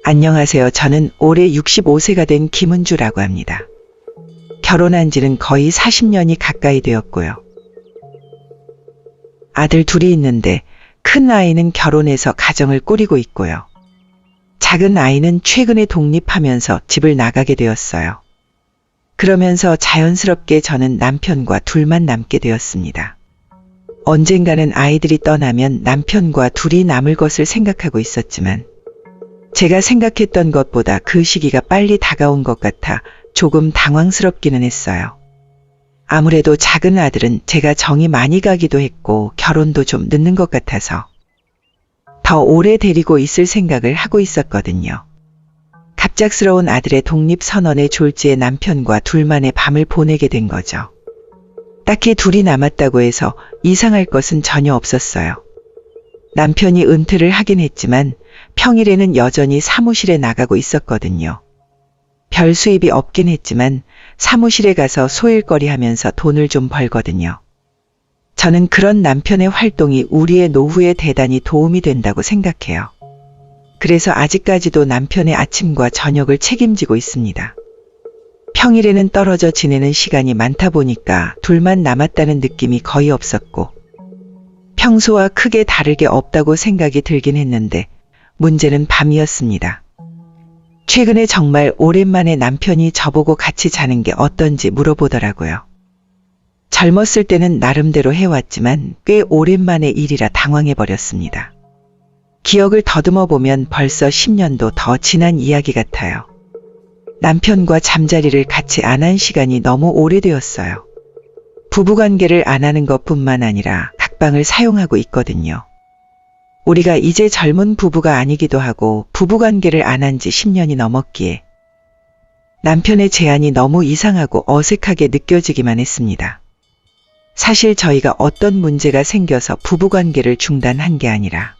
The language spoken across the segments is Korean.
안녕하세요. 저는 올해 65세가 된 김은주라고 합니다. 결혼한 지는 거의 40년이 가까이 되었고요. 아들 둘이 있는데 큰 아이는 결혼해서 가정을 꾸리고 있고요. 작은 아이는 최근에 독립하면서 집을 나가게 되었어요. 그러면서 자연스럽게 저는 남편과 둘만 남게 되었습니다. 언젠가는 아이들이 떠나면 남편과 둘이 남을 것을 생각하고 있었지만 제가 생각했던 것보다 그 시기가 빨리 다가온 것 같아 조금 당황스럽기는 했어요. 아무래도 작은 아들은 제가 정이 많이 가기도 했고 결혼도 좀 늦는 것 같아서 더 오래 데리고 있을 생각을 하고 있었거든요. 갑작스러운 아들의 독립 선언에 졸지에 남편과 둘만의 밤을 보내게 된 거죠. 딱히 둘이 남았다고 해서 이상할 것은 전혀 없었어요. 남편이 은퇴를 하긴 했지만 평일에는 여전히 사무실에 나가고 있었거든요. 별 수입이 없긴 했지만 사무실에 가서 소일거리 하면서 돈을 좀 벌거든요. 저는 그런 남편의 활동이 우리의 노후에 대단히 도움이 된다고 생각해요. 그래서 아직까지도 남편의 아침과 저녁을 책임지고 있습니다. 평일에는 떨어져 지내는 시간이 많다 보니까 둘만 남았다는 느낌이 거의 없었고 평소와 크게 다를 게 없다고 생각이 들긴 했는데 문제는 밤이었습니다. 최근에 정말 오랜만에 남편이 저보고 같이 자는 게 어떤지 물어보더라고요. 젊었을 때는 나름대로 해왔지만 꽤 오랜만의 일이라 당황해버렸습니다. 기억을 더듬어 보면 벌써 10년도 더 지난 이야기 같아요. 남편과 잠자리를 같이 안 한 시간이 너무 오래되었어요. 부부관계를 안 하는 것뿐만 아니라 각방을 사용하고 있거든요. 우리가 이제 젊은 부부가 아니기도 하고 부부관계를 안 한 지 10년이 넘었기에 남편의 제안이 너무 이상하고 어색하게 느껴지기만 했습니다. 사실 저희가 어떤 문제가 생겨서 부부관계를 중단한 게 아니라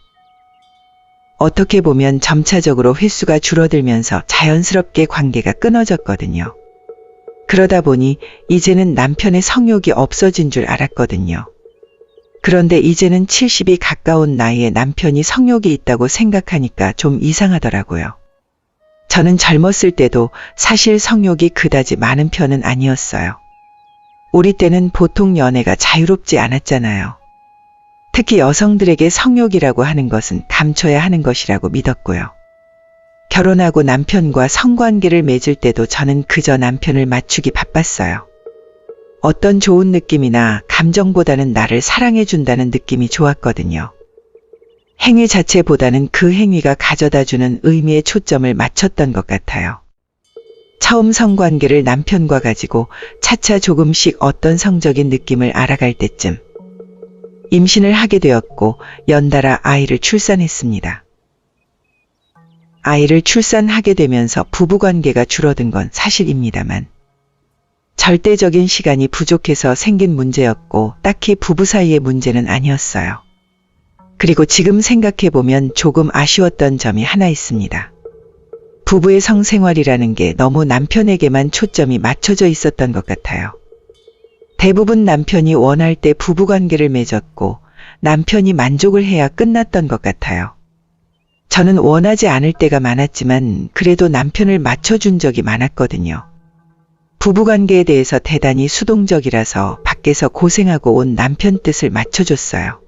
어떻게 보면 점차적으로 횟수가 줄어들면서 자연스럽게 관계가 끊어졌거든요. 그러다 보니 이제는 남편의 성욕이 없어진 줄 알았거든요. 그런데 이제는 70이 가까운 나이에 남편이 성욕이 있다고 생각하니까 좀 이상하더라고요. 저는 젊었을 때도 사실 성욕이 그다지 많은 편은 아니었어요. 우리 때는 보통 연애가 자유롭지 않았잖아요. 특히 여성들에게 성욕이라고 하는 것은 감춰야 하는 것이라고 믿었고요. 결혼하고 남편과 성관계를 맺을 때도 저는 그저 남편을 맞추기 바빴어요. 어떤 좋은 느낌이나 감정보다는 나를 사랑해준다는 느낌이 좋았거든요. 행위 자체보다는 그 행위가 가져다주는 의미에 초점을 맞췄던 것 같아요. 처음 성관계를 남편과 가지고 차차 조금씩 어떤 성적인 느낌을 알아갈 때쯤 임신을 하게 되었고 연달아 아이를 출산했습니다. 아이를 출산하게 되면서 부부관계가 줄어든 건 사실입니다만 절대적인 시간이 부족해서 생긴 문제였고 딱히 부부 사이의 문제는 아니었어요. 그리고 지금 생각해보면 조금 아쉬웠던 점이 하나 있습니다. 부부의 성생활이라는 게 너무 남편에게만 초점이 맞춰져 있었던 것 같아요. 대부분 남편이 원할 때 부부관계를 맺었고 남편이 만족을 해야 끝났던 것 같아요. 저는 원하지 않을 때가 많았지만 그래도 남편을 맞춰준 적이 많았거든요. 부부관계에 대해서 대단히 수동적이라서 밖에서 고생하고 온 남편 뜻을 맞춰줬어요.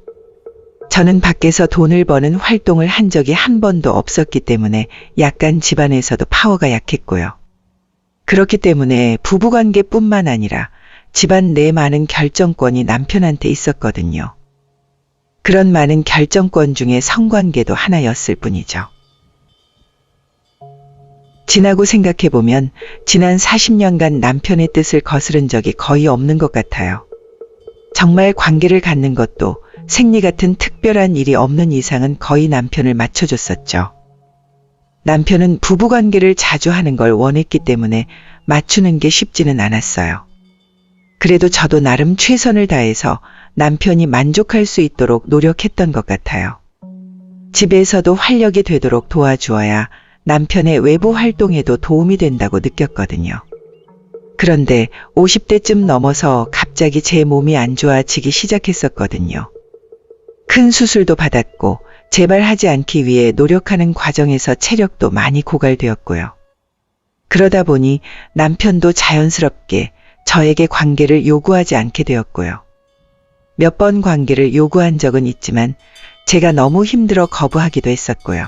저는 밖에서 돈을 버는 활동을 한 적이 한 번도 없었기 때문에 약간 집안에서도 파워가 약했고요. 그렇기 때문에 부부관계뿐만 아니라 집안 내 많은 결정권이 남편한테 있었거든요. 그런 많은 결정권 중에 성관계도 하나였을 뿐이죠. 지나고 생각해보면 지난 40년간 남편의 뜻을 거스른 적이 거의 없는 것 같아요. 정말 관계를 갖는 것도 생리 같은 특별한 일이 없는 이상은 거의 남편을 맞춰줬었죠. 남편은 부부관계를 자주 하는 걸 원했기 때문에 맞추는 게 쉽지는 않았어요. 그래도 저도 나름 최선을 다해서 남편이 만족할 수 있도록 노력했던 것 같아요. 집에서도 활력이 되도록 도와주어야 남편의 외부 활동에도 도움이 된다고 느꼈거든요. 그런데 50대쯤 넘어서 갑자기 제 몸이 안 좋아지기 시작했었거든요. 큰 수술도 받았고 재발하지 않기 위해 노력하는 과정에서 체력도 많이 고갈되었고요. 그러다 보니 남편도 자연스럽게 저에게 관계를 요구하지 않게 되었고요. 몇 번 관계를 요구한 적은 있지만 제가 너무 힘들어 거부하기도 했었고요.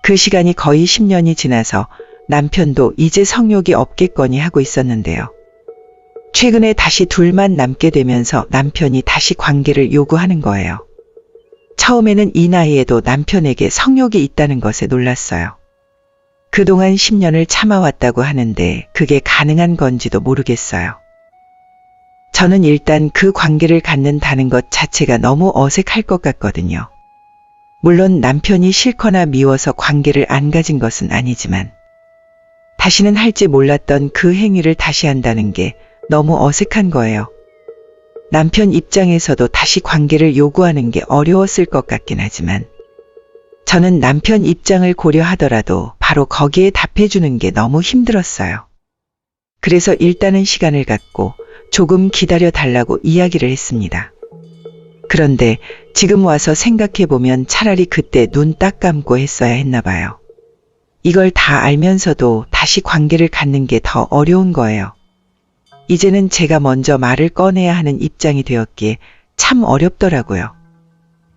그 시간이 거의 10년이 지나서 남편도 이제 성욕이 없겠거니 하고 있었는데요. 최근에 다시 둘만 남게 되면서 남편이 다시 관계를 요구하는 거예요. 처음에는 이 나이에도 남편에게 성욕이 있다는 것에 놀랐어요. 그동안 10년을 참아왔다고 하는데 그게 가능한 건지도 모르겠어요. 저는 일단 그 관계를 갖는다는 것 자체가 너무 어색할 것 같거든요. 물론 남편이 싫거나 미워서 관계를 안 가진 것은 아니지만 다시는 할지 몰랐던 그 행위를 다시 한다는 게 너무 어색한 거예요. 남편 입장에서도 다시 관계를 요구하는 게 어려웠을 것 같긴 하지만 저는 남편 입장을 고려하더라도 바로 거기에 답해주는 게 너무 힘들었어요. 그래서 일단은 시간을 갖고 조금 기다려 달라고 이야기를 했습니다. 그런데 지금 와서 생각해보면 차라리 그때 눈 딱 감고 했어야 했나 봐요. 이걸 다 알면서도 다시 관계를 갖는 게 더 어려운 거예요. 이제는 제가 먼저 말을 꺼내야 하는 입장이 되었기에 참 어렵더라고요.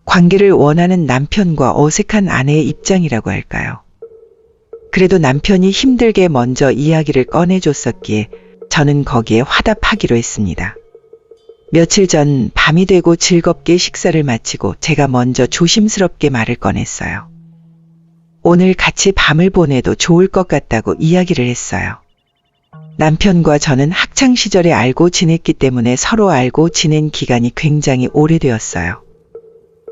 관계를 원하는 남편과 어색한 아내의 입장이라고 할까요? 그래도 남편이 힘들게 먼저 이야기를 꺼내줬었기에 저는 거기에 화답하기로 했습니다. 며칠 전 밤이 되고 즐겁게 식사를 마치고 제가 먼저 조심스럽게 말을 꺼냈어요. 오늘 같이 밤을 보내도 좋을 것 같다고 이야기를 했어요. 남편과 저는 학창시절에 알고 지냈기 때문에 서로 알고 지낸 기간이 굉장히 오래되었어요.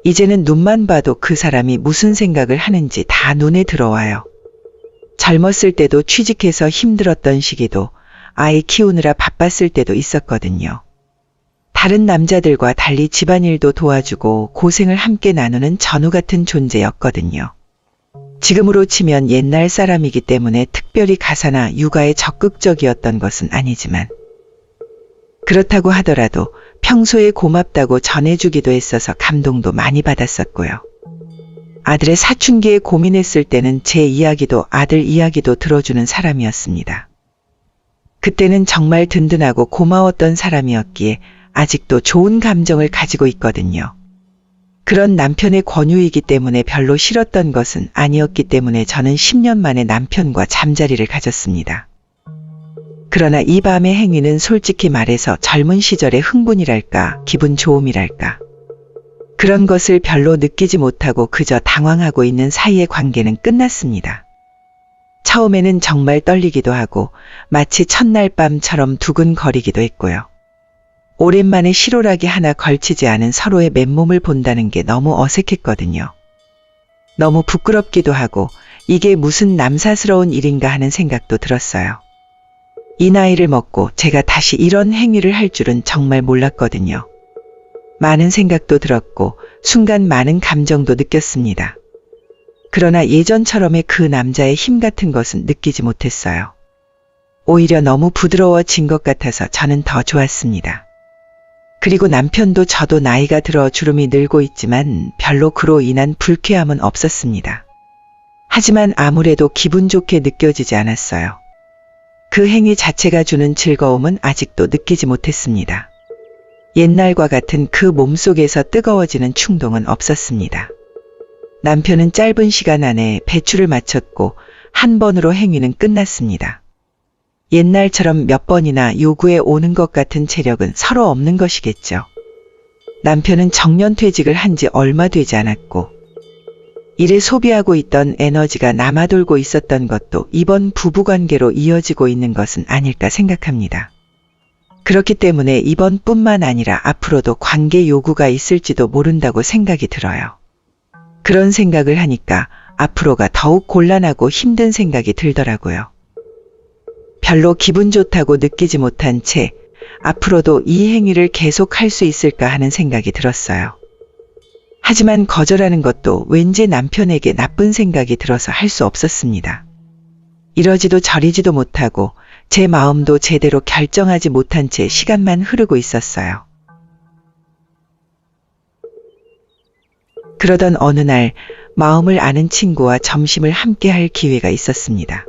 이제는 눈만 봐도 그 사람이 무슨 생각을 하는지 다 눈에 들어와요. 젊었을 때도 취직해서 힘들었던 시기도 아이 키우느라 바빴을 때도 있었거든요. 다른 남자들과 달리 집안일도 도와주고 고생을 함께 나누는 전우 같은 존재였거든요. 지금으로 치면 옛날 사람이기 때문에 특별히 가사나 육아에 적극적이었던 것은 아니지만 그렇다고 하더라도 평소에 고맙다고 전해주기도 했어서 감동도 많이 받았었고요. 아들의 사춘기에 고민했을 때는 제 이야기도 아들 이야기도 들어주는 사람이었습니다. 그때는 정말 든든하고 고마웠던 사람이었기에 아직도 좋은 감정을 가지고 있거든요. 그런 남편의 권유이기 때문에 별로 싫었던 것은 아니었기 때문에 저는 10년 만에 남편과 잠자리를 가졌습니다. 그러나 이 밤의 행위는 솔직히 말해서 젊은 시절의 흥분이랄까, 기분 좋음이랄까. 그런 것을 별로 느끼지 못하고 그저 당황하고 있는 사이의 관계는 끝났습니다. 처음에는 정말 떨리기도 하고 마치 첫날 밤처럼 두근거리기도 했고요. 오랜만에 실오라기 하나 걸치지 않은 서로의 맨몸을 본다는 게 너무 어색했거든요. 너무 부끄럽기도 하고 이게 무슨 남사스러운 일인가 하는 생각도 들었어요. 이 나이를 먹고 제가 다시 이런 행위를 할 줄은 정말 몰랐거든요. 많은 생각도 들었고 순간 많은 감정도 느꼈습니다. 그러나 예전처럼의 그 남자의 힘 같은 것은 느끼지 못했어요. 오히려 너무 부드러워진 것 같아서 저는 더 좋았습니다. 그리고 남편도 저도 나이가 들어 주름이 늘고 있지만 별로 그로 인한 불쾌함은 없었습니다. 하지만 아무래도 기분 좋게 느껴지지 않았어요. 그 행위 자체가 주는 즐거움은 아직도 느끼지 못했습니다. 옛날과 같은 그 몸속에서 뜨거워지는 충동은 없었습니다. 남편은 짧은 시간 안에 배출을 마쳤고 한 번으로 행위는 끝났습니다. 옛날처럼 몇 번이나 요구해 오는 것 같은 체력은 서로 없는 것이겠죠. 남편은 정년퇴직을 한 지 얼마 되지 않았고 일에 소비하고 있던 에너지가 남아돌고 있었던 것도 이번 부부관계로 이어지고 있는 것은 아닐까 생각합니다. 그렇기 때문에 이번뿐만 아니라 앞으로도 관계 요구가 있을지도 모른다고 생각이 들어요. 그런 생각을 하니까 앞으로가 더욱 곤란하고 힘든 생각이 들더라고요. 별로 기분 좋다고 느끼지 못한 채 앞으로도 이 행위를 계속할 수 있을까 하는 생각이 들었어요. 하지만 거절하는 것도 왠지 남편에게 나쁜 생각이 들어서 할 수 없었습니다. 이러지도 저리지도 못하고 제 마음도 제대로 결정하지 못한 채 시간만 흐르고 있었어요. 그러던 어느 날 마음을 아는 친구와 점심을 함께 할 기회가 있었습니다.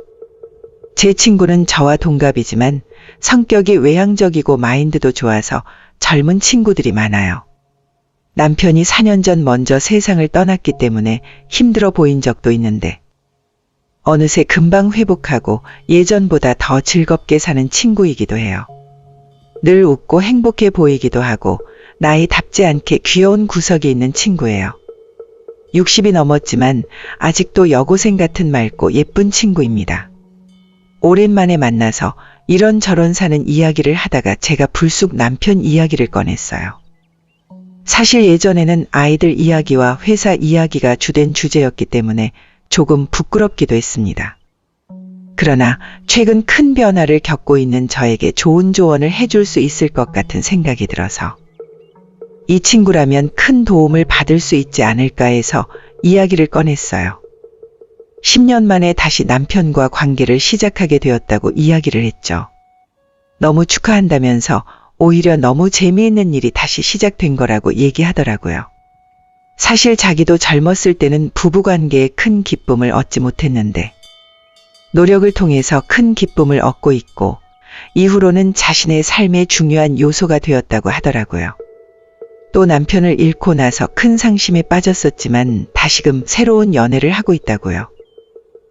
제 친구는 저와 동갑이지만 성격이 외향적이고 마인드도 좋아서 젊은 친구들이 많아요. 남편이 4년 전 먼저 세상을 떠났기 때문에 힘들어 보인 적도 있는데 어느새 금방 회복하고 예전보다 더 즐겁게 사는 친구이기도 해요. 늘 웃고 행복해 보이기도 하고 나이답지 않게 귀여운 구석이 있는 친구예요. 60이 넘었지만 아직도 여고생 같은 맑고 예쁜 친구입니다. 오랜만에 만나서 이런저런 사는 이야기를 하다가 제가 불쑥 남편 이야기를 꺼냈어요. 사실 예전에는 아이들 이야기와 회사 이야기가 주된 주제였기 때문에 조금 부끄럽기도 했습니다. 그러나 최근 큰 변화를 겪고 있는 저에게 좋은 조언을 해줄 수 있을 것 같은 생각이 들어서 이 친구라면 큰 도움을 받을 수 있지 않을까 해서 이야기를 꺼냈어요. 10년 만에 다시 남편과 관계를 시작하게 되었다고 이야기를 했죠. 너무 축하한다면서 오히려 너무 재미있는 일이 다시 시작된 거라고 얘기하더라고요. 사실 자기도 젊었을 때는 부부관계에 큰 기쁨을 얻지 못했는데 노력을 통해서 큰 기쁨을 얻고 있고 이후로는 자신의 삶의 중요한 요소가 되었다고 하더라고요. 또 남편을 잃고 나서 큰 상심에 빠졌었지만 다시금 새로운 연애를 하고 있다고요.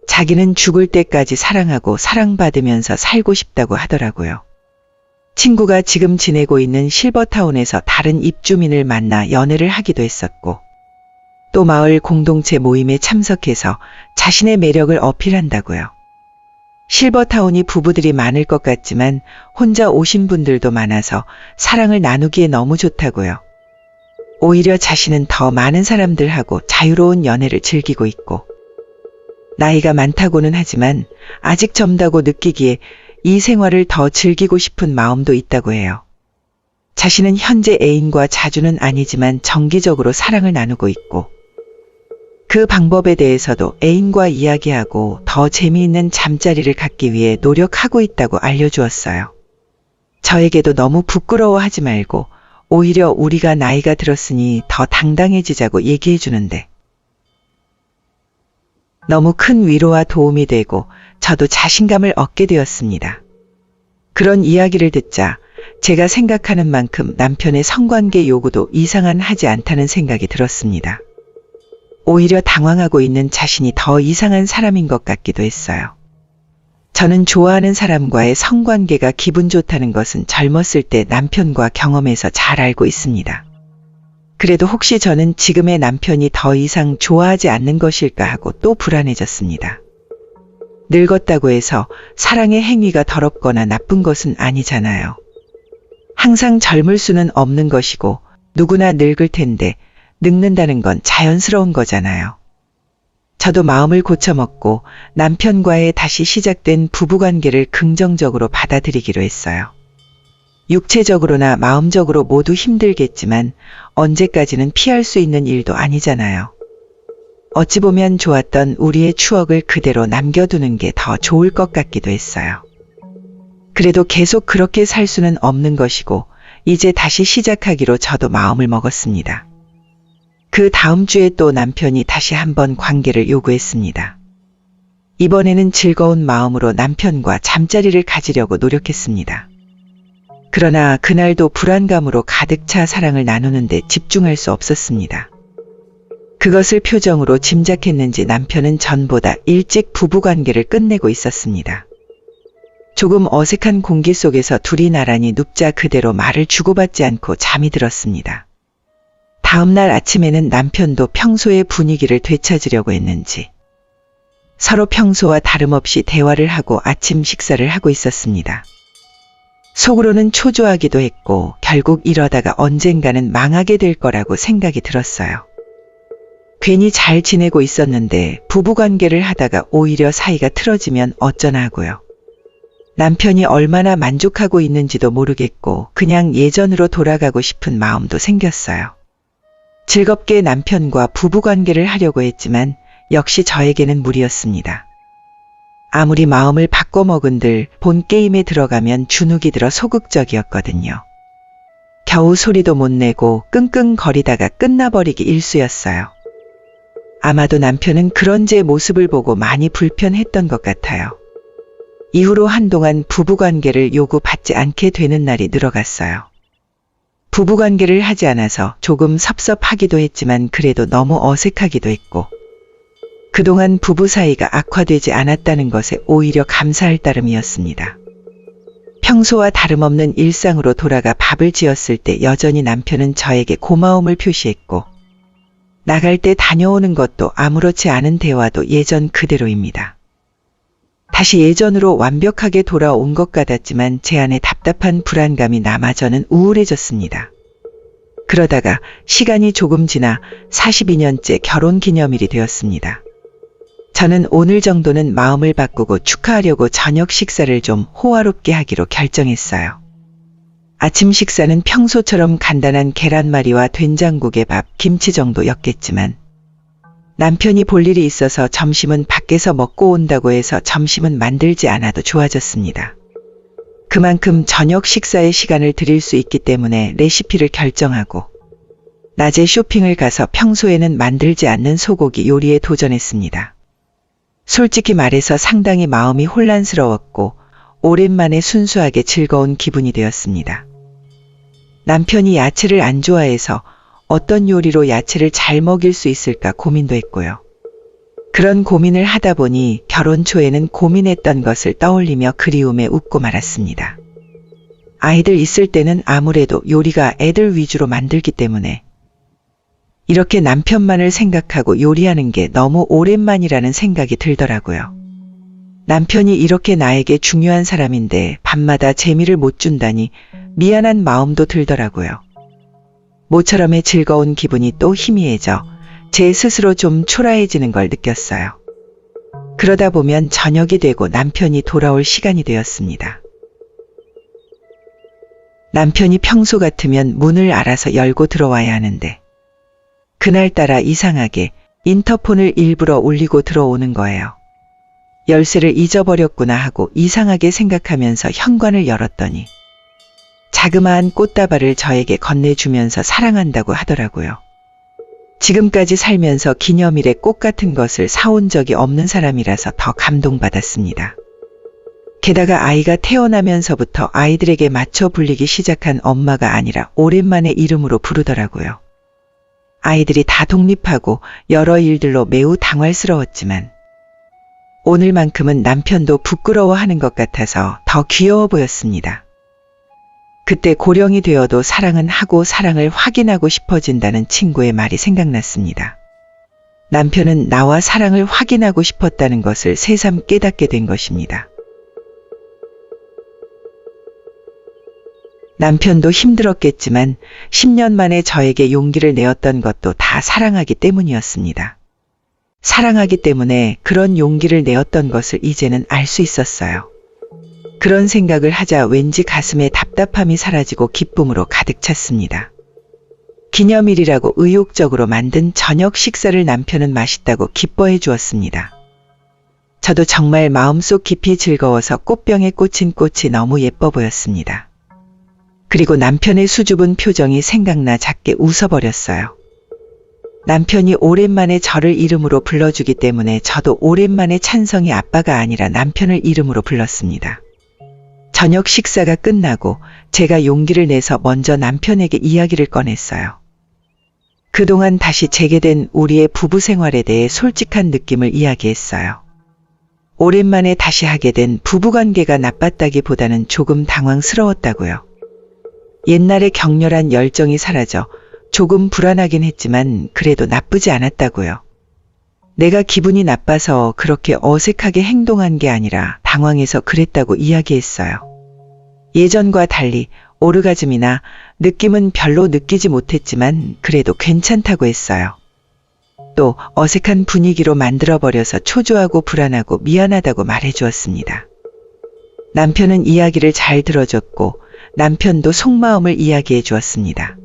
자기는 죽을 때까지 사랑하고 사랑받으면서 살고 싶다고 하더라고요. 친구가 지금 지내고 있는 실버타운에서 다른 입주민을 만나 연애를 하기도 했었고 또 마을 공동체 모임에 참석해서 자신의 매력을 어필한다고요. 실버타운이 부부들이 많을 것 같지만 혼자 오신 분들도 많아서 사랑을 나누기에 너무 좋다고요. 오히려 자신은 더 많은 사람들하고 자유로운 연애를 즐기고 있고 나이가 많다고는 하지만 아직 젊다고 느끼기에 이 생활을 더 즐기고 싶은 마음도 있다고 해요. 자신은 현재 애인과 자주는 아니지만 정기적으로 사랑을 나누고 있고 그 방법에 대해서도 애인과 이야기하고 더 재미있는 잠자리를 갖기 위해 노력하고 있다고 알려주었어요. 저에게도 너무 부끄러워하지 말고 오히려 우리가 나이가 들었으니 더 당당해지자고 얘기해 주는데 너무 큰 위로와 도움이 되고 저도 자신감을 얻게 되었습니다. 그런 이야기를 듣자 제가 생각하는 만큼 남편의 성관계 요구도 이상은 하지 않다는 생각이 들었습니다. 오히려 당황하고 있는 자신이 더 이상한 사람인 것 같기도 했어요. 저는 좋아하는 사람과의 성관계가 기분 좋다는 것은 젊었을 때 남편과 경험해서 잘 알고 있습니다. 그래도 혹시 저는 지금의 남편이 더 이상 좋아하지 않는 것일까 하고 또 불안해졌습니다. 늙었다고 해서 사랑의 행위가 더럽거나 나쁜 것은 아니잖아요. 항상 젊을 수는 없는 것이고 누구나 늙을 텐데 늙는다는 건 자연스러운 거잖아요. 저도 마음을 고쳐먹고 남편과의 다시 시작된 부부관계를 긍정적으로 받아들이기로 했어요. 육체적으로나 마음적으로 모두 힘들겠지만 언제까지는 피할 수 있는 일도 아니잖아요. 어찌 보면 좋았던 우리의 추억을 그대로 남겨두는 게 더 좋을 것 같기도 했어요. 그래도 계속 그렇게 살 수는 없는 것이고 이제 다시 시작하기로 저도 마음을 먹었습니다. 그 다음 주에 또 남편이 다시 한번 관계를 요구했습니다. 이번에는 즐거운 마음으로 남편과 잠자리를 가지려고 노력했습니다. 그러나 그날도 불안감으로 가득 차 사랑을 나누는데 집중할 수 없었습니다. 그것을 표정으로 짐작했는지 남편은 전보다 일찍 부부관계를 끝내고 있었습니다. 조금 어색한 공기 속에서 둘이 나란히 눕자 그대로 말을 주고받지 않고 잠이 들었습니다. 다음 날 아침에는 남편도 평소의 분위기를 되찾으려고 했는지 서로 평소와 다름없이 대화를 하고 아침 식사를 하고 있었습니다. 속으로는 초조하기도 했고 결국 이러다가 언젠가는 망하게 될 거라고 생각이 들었어요. 괜히 잘 지내고 있었는데 부부관계를 하다가 오히려 사이가 틀어지면 어쩌나 하고요. 남편이 얼마나 만족하고 있는지도 모르겠고 그냥 예전으로 돌아가고 싶은 마음도 생겼어요. 즐겁게 남편과 부부관계를 하려고 했지만 역시 저에게는 무리였습니다. 아무리 마음을 바꿔먹은들 본 게임에 들어가면 주눅이 들어 소극적이었거든요. 겨우 소리도 못 내고 끙끙거리다가 끝나버리기 일쑤였어요. 아마도 남편은 그런 제 모습을 보고 많이 불편했던 것 같아요. 이후로 한동안 부부관계를 요구받지 않게 되는 날이 늘어갔어요. 부부관계를 하지 않아서 조금 섭섭하기도 했지만 그래도 너무 어색하기도 했고, 그동안 부부 사이가 악화되지 않았다는 것에 오히려 감사할 따름이었습니다. 평소와 다름없는 일상으로 돌아가 밥을 지었을 때 여전히 남편은 저에게 고마움을 표시했고, 나갈 때 다녀오는 것도 아무렇지 않은 대화도 예전 그대로입니다. 다시 예전으로 완벽하게 돌아온 것 같았지만 제 안에 답답한 불안감이 남아 저는 우울해졌습니다. 그러다가 시간이 조금 지나 42년째 결혼 기념일이 되었습니다. 저는 오늘 정도는 마음을 바꾸고 축하하려고 저녁 식사를 좀 호화롭게 하기로 결정했어요. 아침 식사는 평소처럼 간단한 계란말이와 된장국에 밥, 김치 정도였겠지만 남편이 볼 일이 있어서 점심은 밖에서 먹고 온다고 해서 점심은 만들지 않아도 좋아졌습니다. 그만큼 저녁 식사에 시간을 들일 수 있기 때문에 레시피를 결정하고 낮에 쇼핑을 가서 평소에는 만들지 않는 소고기 요리에 도전했습니다. 솔직히 말해서 상당히 마음이 혼란스러웠고 오랜만에 순수하게 즐거운 기분이 되었습니다. 남편이 야채를 안 좋아해서 어떤 요리로 야채를 잘 먹일 수 있을까 고민도 했고요. 그런 고민을 하다 보니 결혼 초에는 고민했던 것을 떠올리며 그리움에 웃고 말았습니다. 아이들 있을 때는 아무래도 요리가 애들 위주로 만들기 때문에 이렇게 남편만을 생각하고 요리하는 게 너무 오랜만이라는 생각이 들더라고요. 남편이 이렇게 나에게 중요한 사람인데 밤마다 재미를 못 준다니 미안한 마음도 들더라고요. 모처럼의 즐거운 기분이 또 희미해져 제 스스로 좀 초라해지는 걸 느꼈어요. 그러다 보면 저녁이 되고 남편이 돌아올 시간이 되었습니다. 남편이 평소 같으면 문을 알아서 열고 들어와야 하는데 그날따라 이상하게 인터폰을 일부러 울리고 들어오는 거예요. 열쇠를 잊어버렸구나 하고 이상하게 생각하면서 현관을 열었더니 자그마한 꽃다발을 저에게 건네주면서 사랑한다고 하더라고요. 지금까지 살면서 기념일에 꽃 같은 것을 사온 적이 없는 사람이라서 더 감동받았습니다. 게다가 아이가 태어나면서부터 아이들에게 맞춰 불리기 시작한 엄마가 아니라 오랜만에 이름으로 부르더라고요. 아이들이 다 독립하고 여러 일들로 매우 당황스러웠지만 오늘만큼은 남편도 부끄러워하는 것 같아서 더 귀여워 보였습니다. 그때 고령이 되어도 사랑은 하고 사랑을 확인하고 싶어진다는 친구의 말이 생각났습니다. 남편은 나와 사랑을 확인하고 싶었다는 것을 새삼 깨닫게 된 것입니다. 남편도 힘들었겠지만 10년 만에 저에게 용기를 내었던 것도 다 사랑하기 때문이었습니다. 사랑하기 때문에 그런 용기를 내었던 것을 이제는 알 수 있었어요. 그런 생각을 하자 왠지 가슴에 답답함이 사라지고 기쁨으로 가득 찼습니다. 기념일이라고 의욕적으로 만든 저녁 식사를 남편은 맛있다고 기뻐해 주었습니다. 저도 정말 마음속 깊이 즐거워서 꽃병에 꽂힌 꽃이 너무 예뻐 보였습니다. 그리고 남편의 수줍은 표정이 생각나 작게 웃어버렸어요. 남편이 오랜만에 저를 이름으로 불러주기 때문에 저도 오랜만에 찬성이 아빠가 아니라 남편을 이름으로 불렀습니다. 저녁 식사가 끝나고 제가 용기를 내서 먼저 남편에게 이야기를 꺼냈어요. 그동안 다시 재개된 우리의 부부 생활에 대해 솔직한 느낌을 이야기했어요. 오랜만에 다시 하게 된 부부관계가 나빴다기보다는 조금 당황스러웠다고요. 옛날의 격렬한 열정이 사라져 조금 불안하긴 했지만 그래도 나쁘지 않았다고요. 내가 기분이 나빠서 그렇게 어색하게 행동한 게 아니라 당황해서 그랬다고 이야기했어요. 예전과 달리 오르가즘이나 느낌은 별로 느끼지 못했지만 그래도 괜찮다고 했어요. 또 어색한 분위기로 만들어버려서 초조하고 불안하고 미안하다고 말해주었습니다. 남편은 이야기를 잘 들어줬고 남편도 속마음을 이야기해 주었습니다.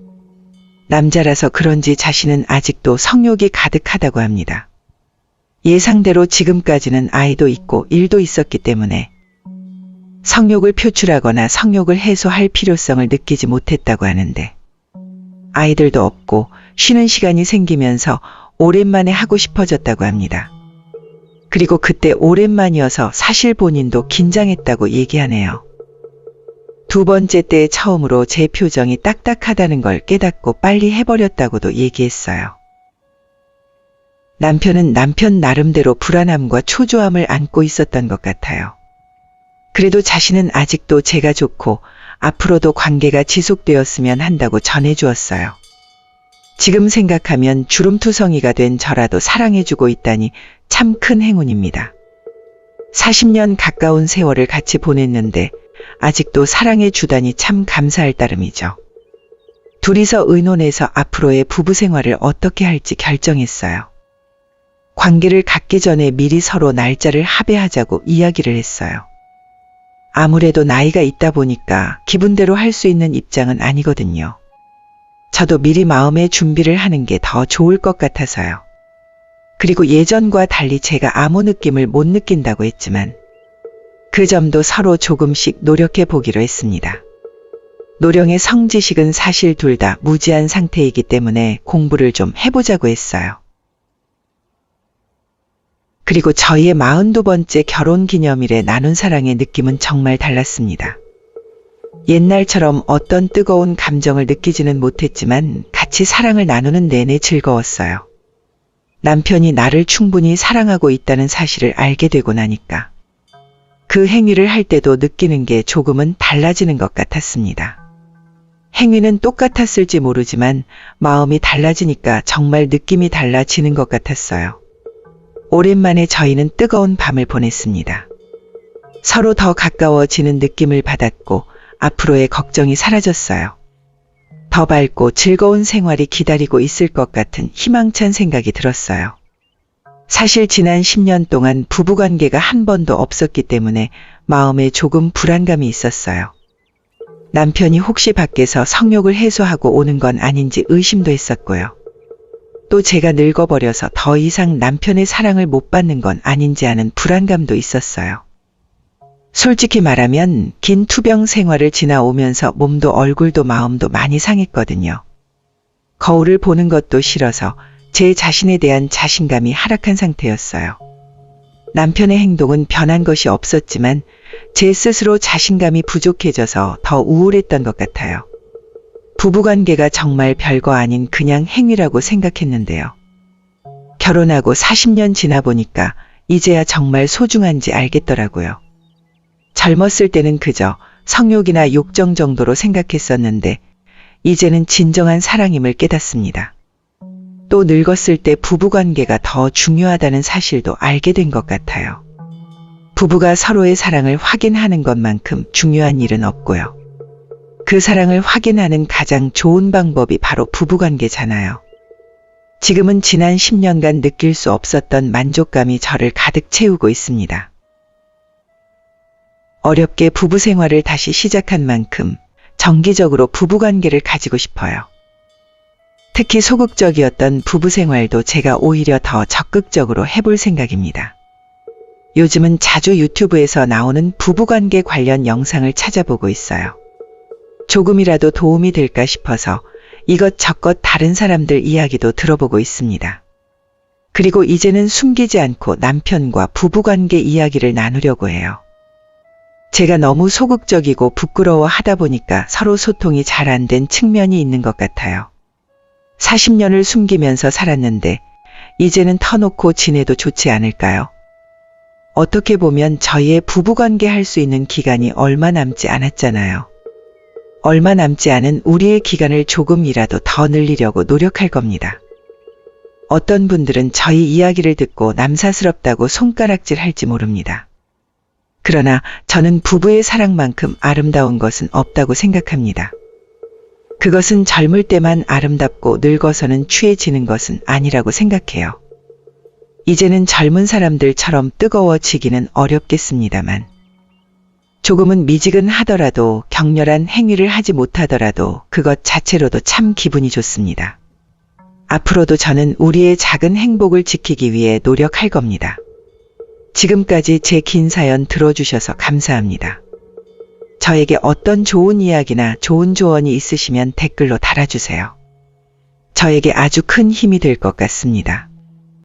남자라서 그런지 자신은 아직도 성욕이 가득하다고 합니다. 예상대로 지금까지는 아이도 있고 일도 있었기 때문에 성욕을 표출하거나 성욕을 해소할 필요성을 느끼지 못했다고 하는데 아이들도 없고 쉬는 시간이 생기면서 오랜만에 하고 싶어졌다고 합니다. 그리고 그때 오랜만이어서 사실 본인도 긴장했다고 얘기하네요. 두 번째 때 처음으로 제 표정이 딱딱하다는 걸 깨닫고 빨리 해버렸다고도 얘기했어요. 남편은 남편 나름대로 불안함과 초조함을 안고 있었던 것 같아요. 그래도 자신은 아직도 제가 좋고 앞으로도 관계가 지속되었으면 한다고 전해주었어요. 지금 생각하면 주름투성이가 된 저라도 사랑해주고 있다니 참 큰 행운입니다. 40년 가까운 세월을 같이 보냈는데 아직도 사랑해주다니 참 감사할 따름이죠. 둘이서 의논해서 앞으로의 부부 생활을 어떻게 할지 결정했어요. 관계를 갖기 전에 미리 서로 날짜를 합의하자고 이야기를 했어요. 아무래도 나이가 있다 보니까 기분대로 할 수 있는 입장은 아니거든요. 저도 미리 마음의 준비를 하는 게 더 좋을 것 같아서요. 그리고 예전과 달리 제가 아무 느낌을 못 느낀다고 했지만 그 점도 서로 조금씩 노력해 보기로 했습니다. 노령의 성지식은 사실 둘 다 무지한 상태이기 때문에 공부를 좀 해보자고 했어요. 그리고 저희의 42번째 결혼기념일에 나눈 사랑의 느낌은 정말 달랐습니다. 옛날처럼 어떤 뜨거운 감정을 느끼지는 못했지만 같이 사랑을 나누는 내내 즐거웠어요. 남편이 나를 충분히 사랑하고 있다는 사실을 알게 되고 나니까 그 행위를 할 때도 느끼는 게 조금은 달라지는 것 같았습니다. 행위는 똑같았을지 모르지만 마음이 달라지니까 정말 느낌이 달라지는 것 같았어요. 오랜만에 저희는 뜨거운 밤을 보냈습니다. 서로 더 가까워지는 느낌을 받았고 앞으로의 걱정이 사라졌어요. 더 밝고 즐거운 생활이 기다리고 있을 것 같은 희망찬 생각이 들었어요. 사실 지난 10년 동안 부부관계가 한 번도 없었기 때문에 마음에 조금 불안감이 있었어요. 남편이 혹시 밖에서 성욕을 해소하고 오는 건 아닌지 의심도 했었고요. 또 제가 늙어버려서 더 이상 남편의 사랑을 못 받는 건 아닌지 하는 불안감도 있었어요. 솔직히 말하면 긴 투병 생활을 지나오면서 몸도 얼굴도 마음도 많이 상했거든요. 거울을 보는 것도 싫어서 제 자신에 대한 자신감이 하락한 상태였어요. 남편의 행동은 변한 것이 없었지만 제 스스로 자신감이 부족해져서 더 우울했던 것 같아요. 부부관계가 정말 별거 아닌 그냥 행위라고 생각했는데요. 결혼하고 40년 지나 보니까 이제야 정말 소중한지 알겠더라고요. 젊었을 때는 그저 성욕이나 욕정 정도로 생각했었는데 이제는 진정한 사랑임을 깨닫습니다. 또 늙었을 때 부부관계가 더 중요하다는 사실도 알게 된 것 같아요. 부부가 서로의 사랑을 확인하는 것만큼 중요한 일은 없고요. 그 사랑을 확인하는 가장 좋은 방법이 바로 부부관계잖아요. 지금은 지난 10년간 느낄 수 없었던 만족감이 저를 가득 채우고 있습니다. 어렵게 부부 생활을 다시 시작한 만큼 정기적으로 부부관계를 가지고 싶어요. 특히 소극적이었던 부부 생활도 제가 오히려 더 적극적으로 해볼 생각입니다. 요즘은 자주 유튜브에서 나오는 부부관계 관련 영상을 찾아보고 있어요. 조금이라도 도움이 될까 싶어서 이것저것 다른 사람들 이야기도 들어보고 있습니다. 그리고 이제는 숨기지 않고 남편과 부부관계 이야기를 나누려고 해요. 제가 너무 소극적이고 부끄러워 하다 보니까 서로 소통이 잘 안 된 측면이 있는 것 같아요. 40년을 숨기면서 살았는데 이제는 터놓고 지내도 좋지 않을까요? 어떻게 보면 저희의 부부관계 할 수 있는 기간이 얼마 남지 않았잖아요. 얼마 남지 않은 우리의 기간을 조금이라도 더 늘리려고 노력할 겁니다. 어떤 분들은 저희 이야기를 듣고 남사스럽다고 손가락질 할지 모릅니다. 그러나 저는 부부의 사랑만큼 아름다운 것은 없다고 생각합니다. 그것은 젊을 때만 아름답고 늙어서는 취해지는 것은 아니라고 생각해요. 이제는 젊은 사람들처럼 뜨거워지기는 어렵겠습니다만 조금은 미지근하더라도 격렬한 행위를 하지 못하더라도 그것 자체로도 참 기분이 좋습니다. 앞으로도 저는 우리의 작은 행복을 지키기 위해 노력할 겁니다. 지금까지 제 긴 사연 들어주셔서 감사합니다. 저에게 어떤 좋은 이야기나 좋은 조언이 있으시면 댓글로 달아주세요. 저에게 아주 큰 힘이 될 것 같습니다.